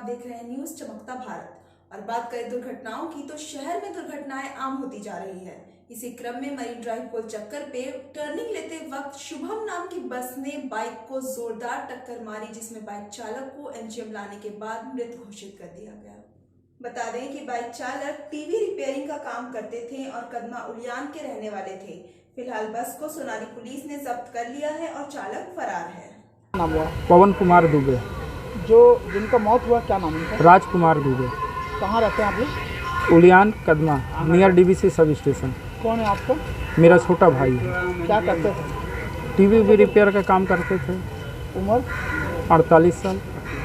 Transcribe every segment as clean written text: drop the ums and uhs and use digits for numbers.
आप देख रहे हैं न्यूज चमकता भारत। और बात करें दुर्घटनाओं की तो शहर में दुर्घटनाएं आम होती जा रही है। इसी क्रम में मरीन ड्राइव गोल चक्कर पे टर्निंग लेते वक्त शुभम नाम की बस ने बाइक को जोरदार टक्कर मारी, जिसमें बाइक चालक को एनजीएम लाने के बाद मृत घोषित कर दिया गया। बता दें कि बाइक चालक टीवी रिपेयरिंग का काम करते थे और कदमा उलियान के रहने वाले थे। फिलहाल बस को सोनारी पुलिस ने जब्त कर लिया है और चालक फरार है। नाम हुआ? पवन कुमार दुबे। जो जिनका मौत हुआ क्या नाम उनका? राजकुमार दुबे। कहाँ रहते हैं आप लोग? Uliyan Kadma near DVC sub station. कौन है आपका? मेरा छोटा भाई है। क्या करते थे? टीवी भी रिपेयर का काम करते थे। उम्र? 48 साल।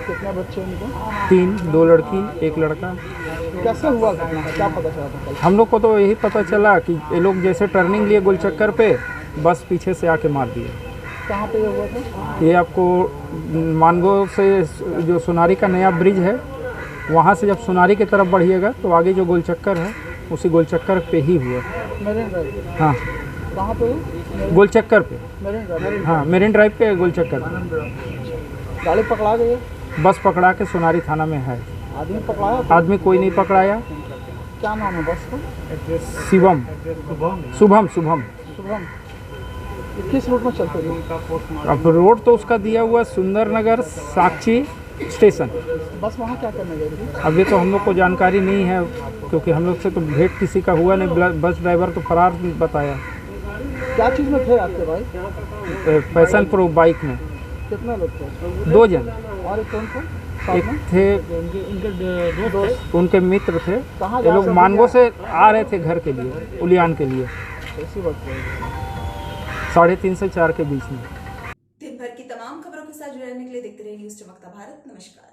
कितने बच्चे उनको? 3, 2 लड़की 1 लड़का। कैसे हुआ घटना? क्या पता चला था कल? हम लोग को तो यही पता चला कि ये लोग जैसे टर्निंग लिए गोल चक्कर पे, बस पीछे से आके मार दिए। कहाँ पे ये हुआ था? ये आपको मानगो से जो सोनारी का नया ब्रिज है, वहाँ से जब सोनारी की तरफ बढ़िएगा तो आगे जो गोल चक्कर है उसी गोल चक्कर पे ही हुआ। Marine drive? हाँ। कहाँ पे? गोल चक्कर पे। Marine drive? हाँ, मरीन ड्राइव पे गोल चक्कर। गाड़ी पकड़ा गई है? बस पकड़ा के सोनारी थाना में है। आदमी पकड़ाया? आदमी कोई नहीं पकड़ाया। क्या नाम है बस का? शिवम। शुभम। शुभम। ये किस रूट में चलते थे? अब रोड तो उसका दिया हुआ सुंदर नगर साक्षी स्टेशन। बस वहाँ क्या करने गई थी? अभी तो हम लोग को जानकारी नहीं है, क्योंकि हम लोग से तो भेंट किसी का हुआ नहीं। बस ड्राइवर तो फरार बताया। क्या चीज़ में थे आपके भाई? पैशन प्रो बाइक में। कितने लोग थे? 2 जन। और एक कौन थे? एक थे उनके मित्र थे। कहाँ ये लोग मानगो से आ रहे थे घर के लिए, उलियान के लिए। ऐसी वक्त 3:30 से 4 के बीच में। दिन भर की तमाम खबरों के साथ जुड़े रहने के लिए देखते रहिए न्यूज चमकता भारत। नमस्कार।